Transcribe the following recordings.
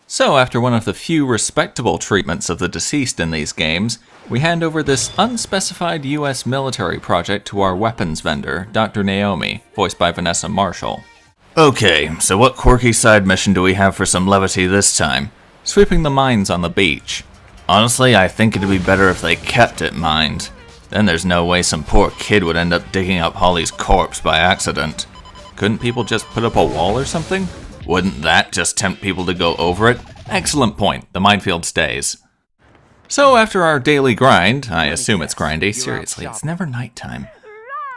So after one of the few respectable treatments of the deceased in these games, we hand over this unspecified US military project to our weapons vendor, Dr. Naomi, voiced by Vanessa Marshall. Okay, so what quirky side mission do we have for some levity this time? Sweeping the mines on the beach. Honestly, I think it'd be better if they kept it mined. Then there's no way some poor kid would end up digging up Holly's corpse by accident. Couldn't people just put up a wall or something? Wouldn't that just tempt people to go over it? Excellent point, the minefield stays. So after our daily grind, I assume it's grindy, seriously, it's never nighttime.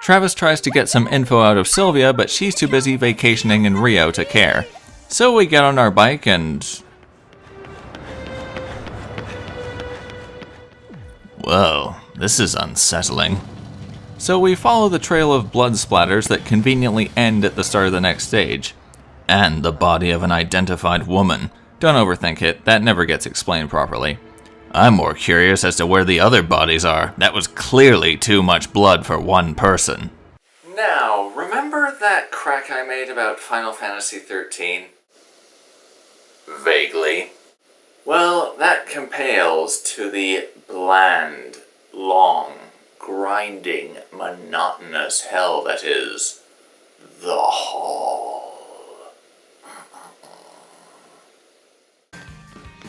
Travis tries to get some info out of Sylvia, but she's too busy vacationing in Rio to care. So we get on our bike and... Whoa, this is unsettling. So we follow the trail of blood splatters that conveniently end at the start of the next stage. And the body of an identified woman. Don't overthink it, that never gets explained properly. I'm more curious as to where the other bodies are. That was clearly too much blood for one person. Now, remember that crack I made about Final Fantasy XIII? Vaguely. Well, that compels to the bland, long, grinding, monotonous hell that is the Hall.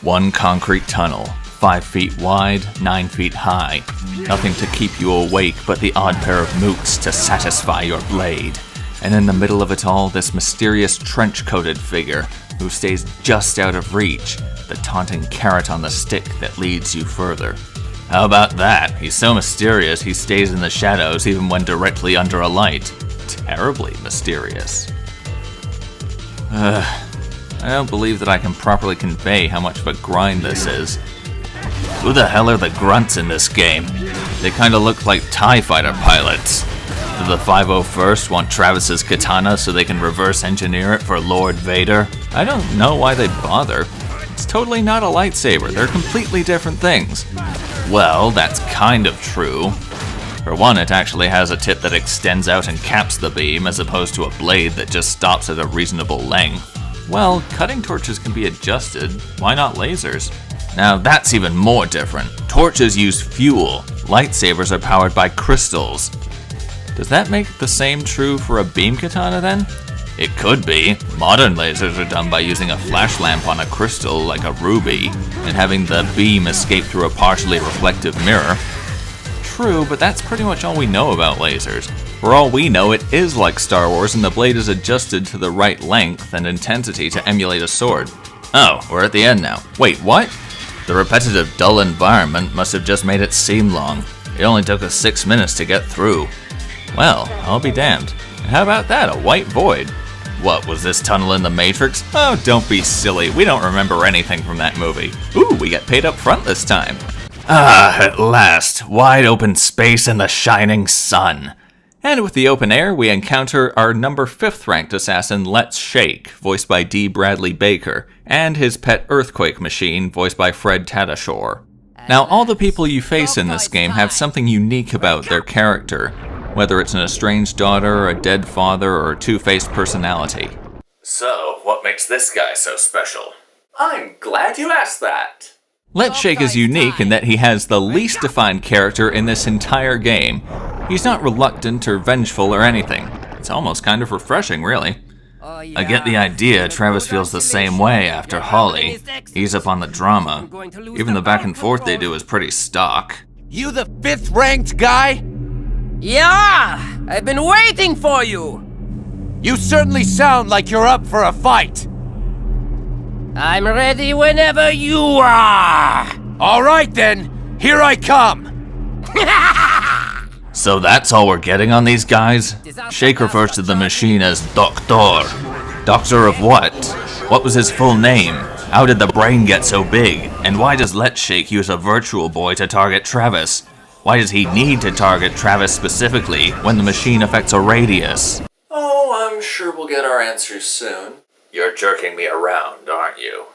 One concrete tunnel, 5 feet wide, 9 feet high. Nothing to keep you awake but the odd pair of mooks to satisfy your blade. And in the middle of it all, this mysterious trench-coated figure who stays just out of reach, the taunting carrot on the stick that leads you further. How about that? He's so mysterious he stays in the shadows even when directly under a light. Terribly mysterious. I don't believe that I can properly convey how much of a grind this is. Who the hell are the grunts in this game? They kinda look like TIE fighter pilots. Do the 501st want Travis's katana so they can reverse engineer it for Lord Vader? I don't know why they bother. It's totally not a lightsaber, they're completely different things. Well, that's kind of true. For one, it actually has a tip that extends out and caps the beam as opposed to a blade that just stops at a reasonable length. Well, cutting torches can be adjusted, why not lasers? Now that's even more different. Torches use fuel, lightsabers are powered by crystals. Does that make the same true for a beam katana then? It could be. Modern lasers are done by using a flash lamp on a crystal like a ruby, and having the beam escape through a partially reflective mirror. True, but that's pretty much all we know about lasers. For all we know, it is like Star Wars and the blade is adjusted to the right length and intensity to emulate a sword. Oh, we're at the end now. Wait, what? The repetitive, dull environment must have just made it seem long. It only took us 6 minutes to get through. Well, I'll be damned. And how about that, a white void? What, was this tunnel in the Matrix? Oh, don't be silly, we don't remember anything from that movie. Ooh, we get paid up front this time. Ah, at last, wide open space and the shining sun. And with the open air, we encounter our number 5th ranked assassin, Let's Shake, voiced by D. Bradley Baker, and his pet earthquake machine, voiced by Fred Tatasciore. Now, all the people you face in this game have something unique about their character, whether it's an estranged daughter, a dead father, or a two-faced personality. So, what makes this guy so special? I'm glad you asked that. Let's Shake is unique in that he has the least defined character in this entire game. He's not reluctant or vengeful or anything. It's almost kind of refreshing, really. I get the idea Travis feels the same way after Holly. He's up on the drama. Even the back and forth they do is pretty stock. You the 5th ranked guy? Yeah! I've been waiting for you! You certainly sound like you're up for a fight. I'm ready whenever you are! All right then, here I come. So that's all we're getting on these guys? Shake refers to the machine as Doctor. Doctor of what? What was his full name? How did the brain get so big? And why does Let's Shake use a virtual boy to target Travis? Why does he need to target Travis specifically when the machine affects a radius? Oh, I'm sure we'll get our answers soon. You're jerking me around, aren't you?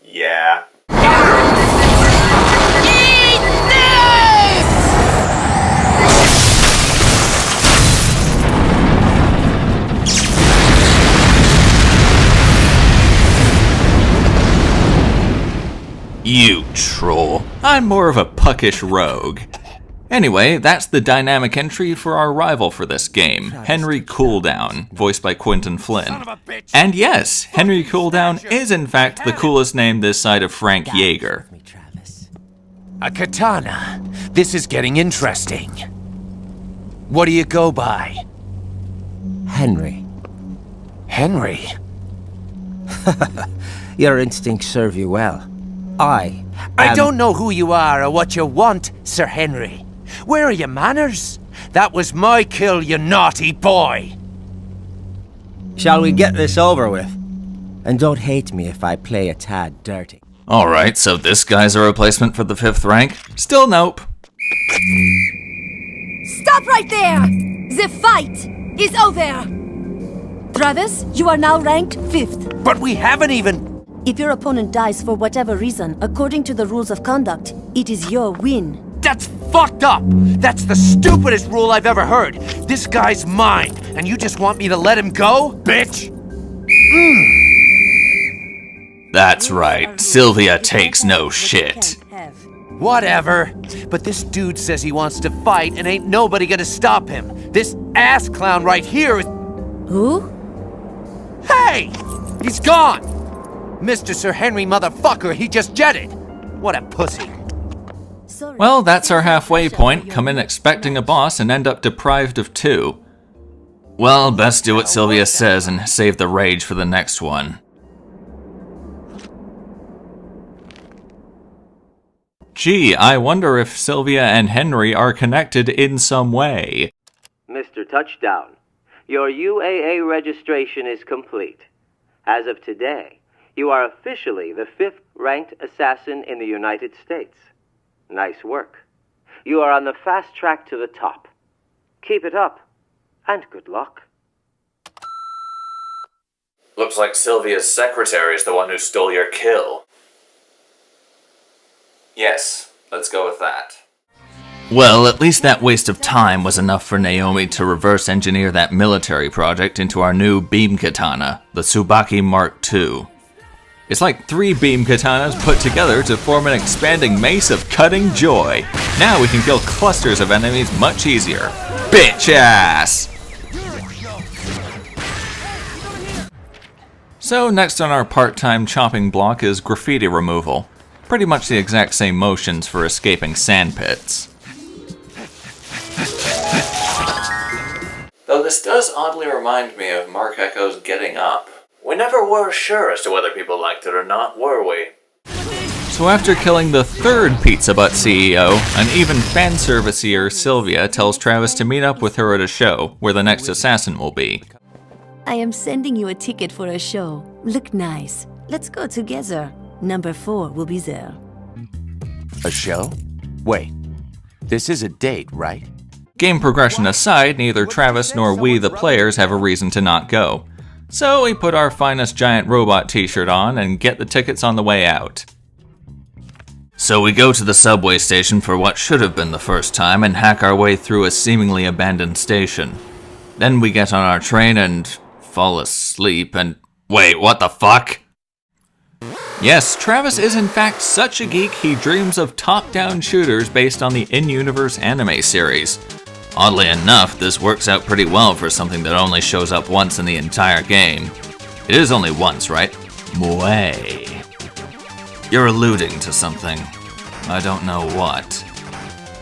Yeah. You troll. I'm more of a puckish rogue. Anyway, that's the dynamic entry for our rival for this game, Henry Cooldown, voiced by Quentin Flynn. And yes, Henry Cooldown is in fact the coolest name this side of Frank Yeager. A katana. This is getting interesting. What do you go by? Henry. Henry? Your instincts serve you well. I don't know who you are or what you want, Sir Henry. Where are your manners? That was my kill, you naughty boy! Shall we get this over with? And don't hate me if I play a tad dirty. Alright, so this guy's a replacement for the 5th rank? Still nope. Stop right there! The fight is over! Travis, you are now ranked 5th. But we haven't even... If your opponent dies for whatever reason, according to the rules of conduct, it is your win. That's fucked up! That's the stupidest rule I've ever heard! This guy's mine, and you just want me to let him go, bitch? That's right, Sylvia takes no shit. Whatever. But this dude says he wants to fight, and ain't nobody gonna stop him. This ass clown right here is... Who? Hey! He's gone! Mr. Sir Henry motherfucker, he just jetted! What a pussy. Sorry. Well, that's our halfway point. Come in expecting a boss and end up deprived of 2. Well, best do what Sylvia says and save the rage for the next one. Gee, I wonder if Sylvia and Henry are connected in some way. Mr. Touchdown, your UAA registration is complete. As of today, you are officially the 5th ranked assassin in the United States. Nice work. You are on the fast track to the top. Keep it up, and good luck. Looks like Sylvia's secretary is the one who stole your kill. Yes, let's go with that. Well, at least that waste of time was enough for Naomi to reverse engineer that military project into our new beam katana, the Tsubaki Mark II. It's like 3 beam katanas put together to form an expanding mace of cutting joy. Now we can kill clusters of enemies much easier. Bitch ass! So next on our part-time chopping block is graffiti removal. Pretty much the exact same motions for escaping sand pits. Though this does oddly remind me of Mark Echo's Getting Up. We never were sure as to whether people liked it or not, were we? So after killing the 3rd Pizza Butt CEO, an even fan-servicier Sylvia tells Travis to meet up with her at a show, where the next assassin will be. I am sending you a ticket for a show. Look nice. Let's go together. Number 4 will be there. A show? Wait. This is a date, right? Game progression aside, neither Travis nor we the players have a reason to not go. So we put our finest giant robot t-shirt on and get the tickets on the way out. So we go to the subway station for what should have been the first time and hack our way through a seemingly abandoned station. Then we get on our train and fall asleep and... Wait, what the fuck? Yes, Travis is in fact such a geek he dreams of top-down shooters based on the in-universe anime series. Oddly enough, this works out pretty well for something that only shows up once in the entire game. It is only once, right? Mue. You're alluding to something. I don't know what.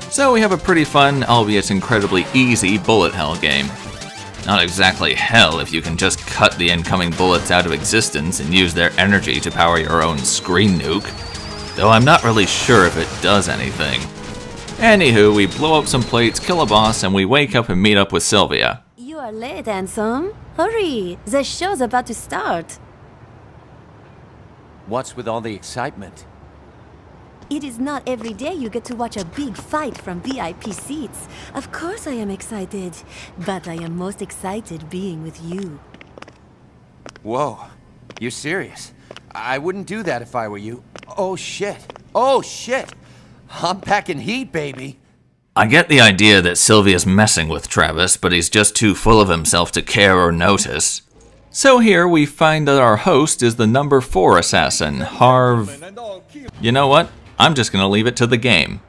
So we have a pretty fun, albeit incredibly easy, bullet hell game. Not exactly hell if you can just cut the incoming bullets out of existence and use their energy to power your own screen nuke. Though I'm not really sure if it does anything. Anywho, we blow up some plates, kill a boss, and we wake up and meet up with Sylvia. You are late, handsome. Hurry, the show's about to start. What's with all the excitement? It is not every day you get to watch a big fight from VIP seats. Of course I am excited, but I am most excited being with you. Whoa. You're serious? I wouldn't do that if I were you. Oh shit. Oh shit. I'm packing heat, baby. I get the idea that Sylvia's messing with Travis, but he's just too full of himself to care or notice. So here we find that our host is the number 4 assassin, Harv... You know what? I'm just gonna leave it to the game.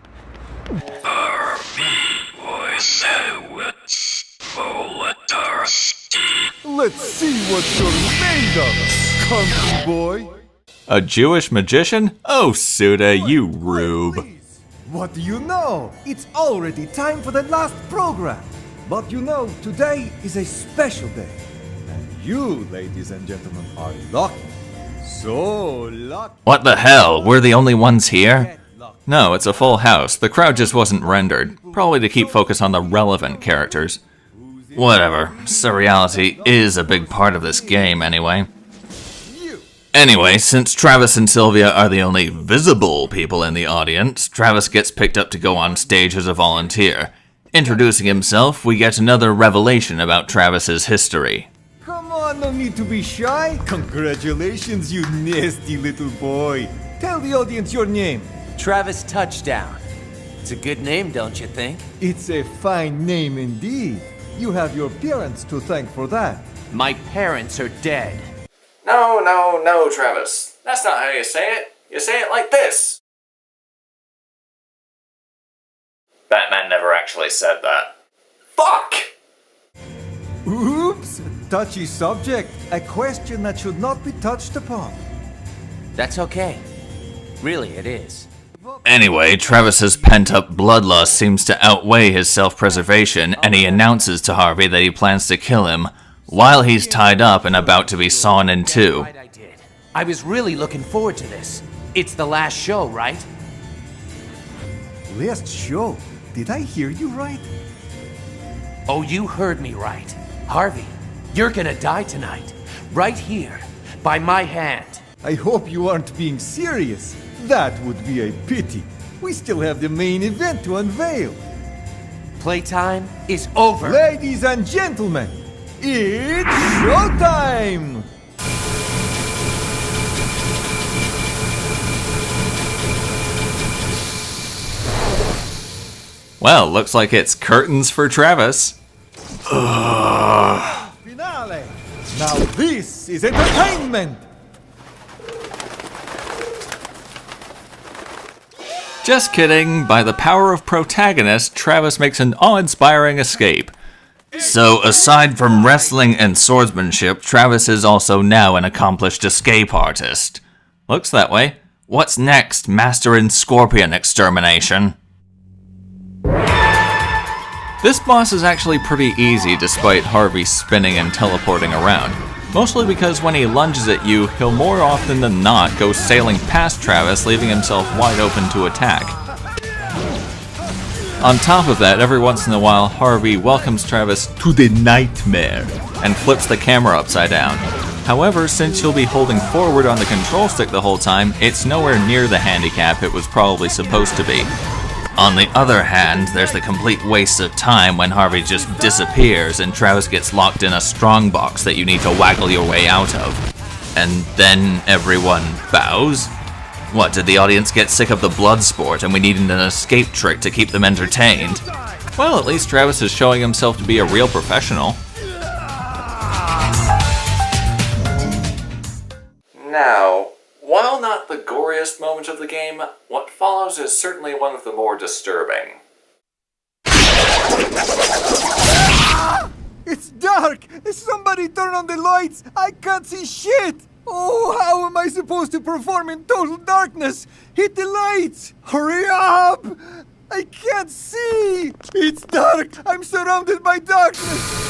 Let's see what you're made of, country boy. A Jewish magician? Oh, Suda, you rube. What do you know? It's already time for the last program. But you know, today is a special day. And you, ladies and gentlemen, are lucky. So lucky. What the hell? We're the only ones here? No, it's a full house. The crowd just wasn't rendered. Probably to keep focus on the relevant characters. Whatever. Surreality is a big part of this game anyway. Anyway, since Travis and Sylvia are the only visible people in the audience, Travis gets picked up to go on stage as a volunteer. Introducing himself, we get another revelation about Travis's history. Come on, no need to be shy. Congratulations, you nasty little boy. Tell the audience your name. Travis Touchdown. It's a good name, don't you think? It's a fine name indeed. You have your parents to thank for that. My parents are dead. No, Travis. That's not how you say it. You say it like this. Batman never actually said that. Fuck! Oops! Touchy subject. A question that should not be touched upon. That's okay. Really, it is. Anyway, Travis's pent-up bloodlust seems to outweigh his self-preservation, and he announces to Harvey that he plans to kill him while he's tied up and about to be sawn in two. I was really looking forward to this. It's the last show, right? Last show? Did I hear you right? Oh, you heard me right. Harvey, you're gonna die tonight. Right here, by my hand. I hope you aren't being serious. That would be a pity. We still have the main event to unveil. Playtime is over. Ladies and gentlemen, it's showtime! Well, looks like it's curtains for Travis. Finale! Now this is entertainment! Just kidding. By the power of protagonist, Travis makes an awe-inspiring escape. So, aside from wrestling and swordsmanship, Travis is also now an accomplished escape artist. Looks that way. What's next, Master in Scorpion Extermination? This boss is actually pretty easy despite Harvey spinning and teleporting around. Mostly because when he lunges at you, he'll more often than not go sailing past Travis, leaving himself wide open to attack. On top of that, every once in a while, Harvey welcomes Travis to the nightmare and flips the camera upside down. However, since you'll be holding forward on the control stick the whole time, it's nowhere near the handicap it was probably supposed to be. On the other hand, there's the complete waste of time when Harvey just disappears and Travis gets locked in a strongbox that you need to waggle your way out of. And then everyone bows? What, did the audience get sick of the blood sport and we needed an escape trick to keep them entertained? Well, at least Travis is showing himself to be a real professional. Now, while not the goriest moment of the game, what follows is certainly one of the more disturbing. It's dark! Somebody turn on the lights! I can't see shit! Oh, how am I supposed to perform in total darkness? Hit the lights! Hurry up! I can't see! It's dark! I'm surrounded by darkness!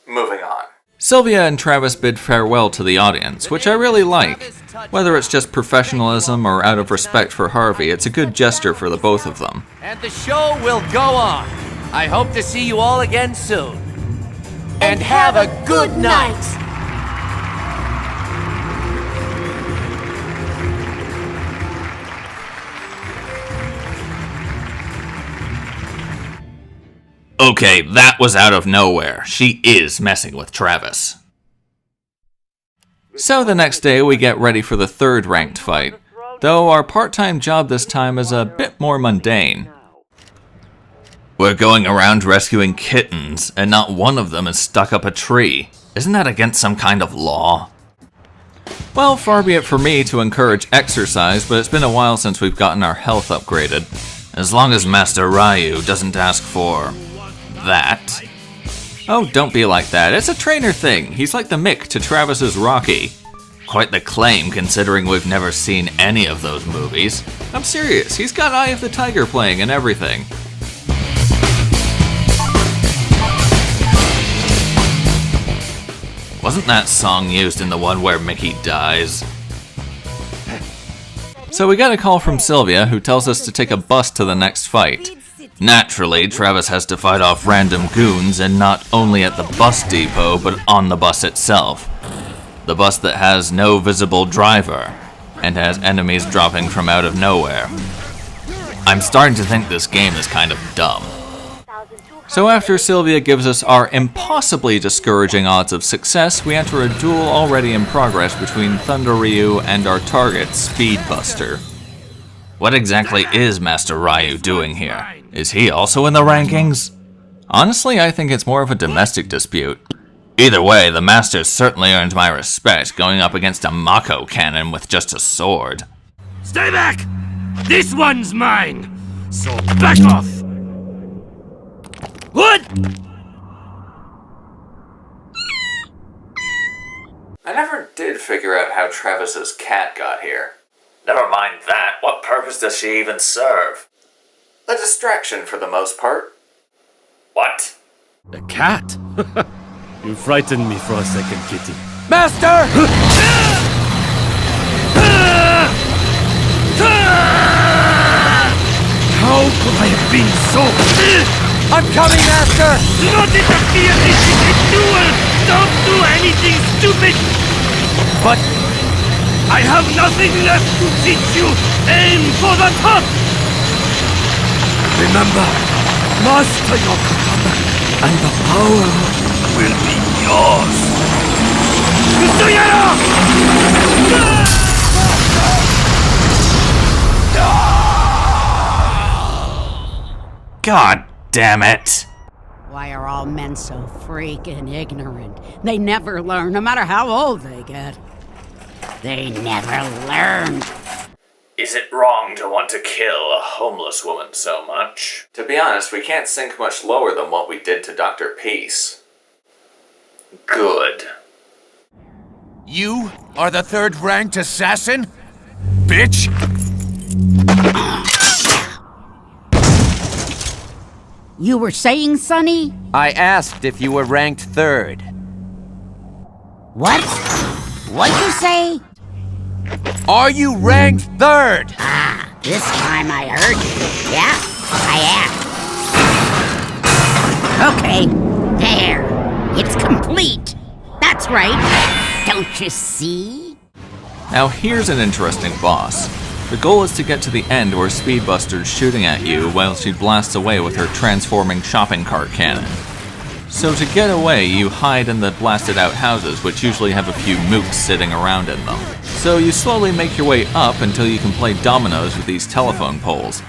Moving on. Sylvia and Travis bid farewell to the audience, which I really like. Whether it's just professionalism or out of respect for Harvey, it's a good gesture for the both of them. And the show will go on. I hope to see you all again soon. And have a good night. Okay, that was out of nowhere. She is messing with Travis. So the next day we get ready for the third ranked fight. though our part-time job this time is a bit more mundane. We're going around rescuing kittens, and not one of them is stuck up a tree. Isn't that against some kind of law? Well, far be it for me to encourage exercise, but it's been a while since we've gotten our health upgraded. As long as Master Ryu doesn't ask for... that. Oh, don't be like that. It's a trainer thing. He's like the Mick to Travis's Rocky. Quite the claim, considering we've never seen any of those movies. I'm serious, he's got Eye of the Tiger playing and everything. Wasn't that song used in the one where Mickey dies? So we get a call from Sylvia, who tells us to take a bus to the next fight. Naturally, Travis has to fight off random goons, and not only at the bus depot, but on the bus itself. The bus that has no visible driver, and has enemies dropping from out of nowhere. I'm starting to think this game is kind of dumb. So after Sylvia gives us our impossibly discouraging odds of success, we enter a duel already in progress between Thunder Ryu and our target, Speedbuster. What exactly is Master Ryu doing here? Is he also in the rankings? Honestly, I think it's more of a domestic dispute. Either way, the Master's certainly earned my respect, going up against a Mako cannon with just a sword. Stay back! This one's mine! So back off! What? I never did figure out how Travis's cat got here. Never mind that, what purpose does she even serve? A distraction for the most part. What? The cat? You frightened me for a second, kitty. Master! How could I have been so... I'm coming, Master! Do not interfere! This is a duel! Don't do anything stupid! But I have nothing left to teach you! Aim for the top! Remember, master your katana, and the power will be yours! God damn it! Why are all men so freaking ignorant? They never learn, no matter how old they get. They never learn. Is it wrong to want to kill a homeless woman so much? To be honest, we can't sink much lower than what we did to Dr. Peace. Good. you are the third-ranked assassin? Bitch! You were saying, Sonny? I asked if you were ranked third. What? What'd you say? Are you ranked third? Ah, this time I heard you. Yeah, I am. Okay, there. It's complete. That's right. Don't you see? Now here's an interesting boss. The goal is to get to the end where Speedbuster's shooting at you while she blasts away with her transforming shopping cart cannon. So to get away, you hide in the blasted out houses, which usually have a few mooks sitting around in them. So you slowly make your way up until you can play dominoes with these telephone poles.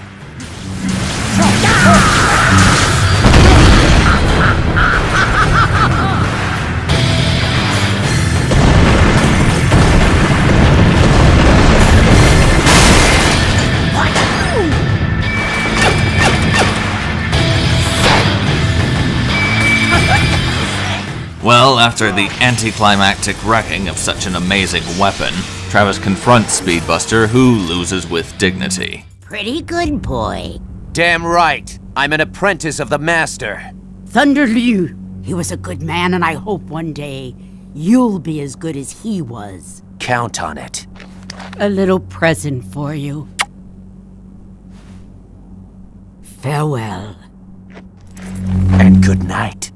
Well, after the anticlimactic wrecking of such an amazing weapon, Travis confronts Speedbuster, who loses with dignity. Pretty good, boy. Damn right. I'm an apprentice of the master. Thunder Liu. He was a good man, and I hope one day you'll be as good as he was. Count on it. A little present for you. Farewell. And good night.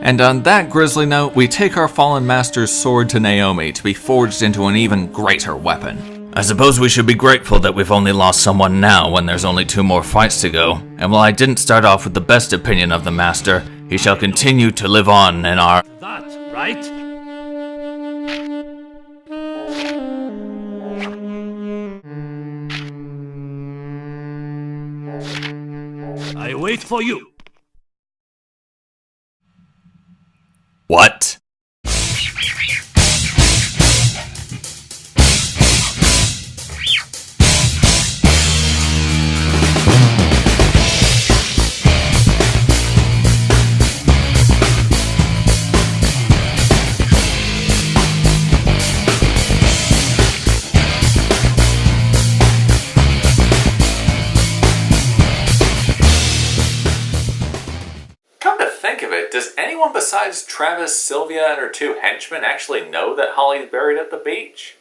And on that grisly note, we take our fallen master's sword to Naomi to be forged into an even greater weapon. I suppose we should be grateful that we've only lost someone now when there's only 2 more fights to go. And while I didn't start off with the best opinion of the master, He shall continue to live on in our... That, right? I wait for you. What? Come to think of it, does anyone besides Travis, Sylvia, and her two henchmen actually know that Holly's buried at the beach?